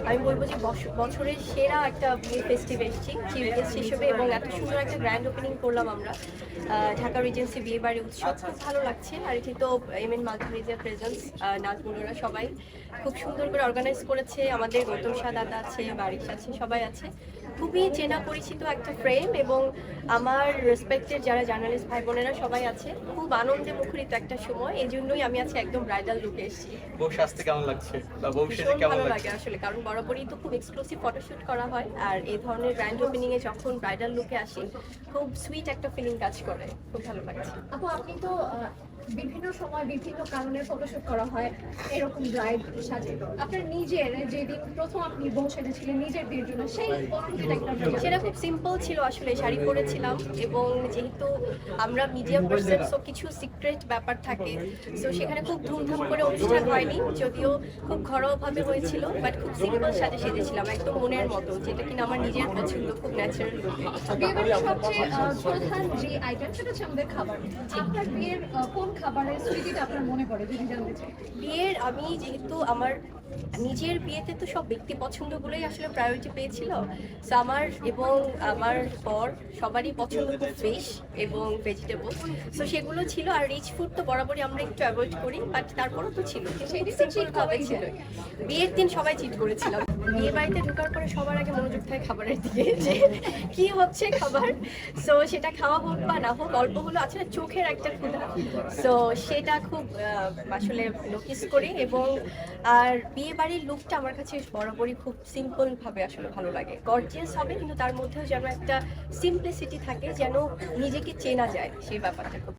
আমি বলবো যে বছরের সেরা একটা বিয়ে ফেস্টিভ এসেছি চিফ গেস্ট হিসেবে, এবং এত সুন্দর একটা গ্র্যান্ড ওপেনিং করলাম আমরা ঢাকা রিজেন্সি বিয়ে বাড়ি উৎসব। খুব ভালো লাগছে। আর এটি তো এমএন মাল্টিমিডিয়া প্রেজেন্স, নাজমুলরা সবাই খুব সুন্দর করে অর্গানাইজ করেছে। আমাদের গৌতম শাহ দাদা আছে, বারিশ আছে, সবাই আছে। খুবই চেনা পরিচিত একটা ফ্রেম, এবং আমার রেসপেক্টেড যারা জার্নালিস্ট ভাই বোনেরা সবাই আছে। খুব আনন্দে মুখরিত একটা সময়, এই জন্যই আমি আছি একদম ব্রাইডাল লুকে এসেছি। বউ সাজতে কেমন লাগছে বা বউ সেজে কেমন ভালো লাগছে? লাগে আসলে, কারণ বরাবরই তো খুব এক্সক্লুসিভ ফটোশুট করা হয়, আর এই ধরনের গ্র্যান্ড ওপেনিং এ যখন ব্রাইডাল লুকে আসি খুব সুইট একটা ফিলিং কাজ করে। খুব ভালো লাগছে। আপু, আপনি তো বিভিন্ন সময় বিভিন্ন কারণে ফটোশুট করা হয় এরকম ব্রাইড সাজে, আপনার নিজের যেদিন প্রথম আপনি বউ সেজেছিলেন নিজের বিয়ের জন্য, সেই অনুভূতিটা একটা সেটা খুব সিম্পল ছিল আসলে। শাড়ি পরেছিলাম, এবং যেহেতু আমরা মিডিয়া পার্সন, সো কিছু সিক্রেট ব্যাপার থাকে, সো সেখানে খুব ধুমধাম করে অনুষ্ঠান হয়নি, যদিও খুব ঘরোয়াভাবে হয়েছিল, বাট খুব সিম্পল সাজে সেজেছিলাম একদম মনের মতো, যেটা কিনা আমার নিজের পছন্দ, খুব ন্যাচারাল। বিয়ে বাড়ির সবচেয়ে প্রধান যে আইটেম সেটা হচ্ছে আমাদের খাবার। আপনার বিয়ের কোন খাবারের স্মৃতিটা আপনার মনে পড়ে যদি জানতে চাই? বিয়ের আমি যেহেতু আমার নিজের বিয়েতে তো সব ব্যক্তি পছন্দগুলোই আসলে প্রায়োরিটি পেয়েছিল, সো আমার এবং আমার পর সবারই পছন্দ খুব ফিশ এবং ভেজিটেবল, সো সেগুলো ছিল। আর রিচ ফুড তো বরাবরই আমরা একটু অ্যাভয়েড করি, বাট তারপরও তো ছিল। সেই দিন চিট খাওয়া ছিল, বিয়ের দিন সবাই চিট করেছিলাম। বিয়ে বাড়িতে ঢোকার পরে সবার আগে মনোযোগ থাকে খাবারের দিকে, যে কি হচ্ছে খাবার। সো সেটা খাওয়া হোক বা না হোক, অল্প হলো আছে না চোখের একটা ক্ষুধা, সো সেটা খুব আসলে নোটিস করি। এবং আর বিয়ে বাড়ির লুকটা আমার কাছে বরাবরই খুব সিম্পল ভাবে আসলে ভালো লাগে। গর্জিয়াস হবে, কিন্তু তার মধ্যেও যেন একটা সিম্পলিসিটি থাকে, যেন নিজেকে চেনা যায়, সেই ব্যাপারটা খুব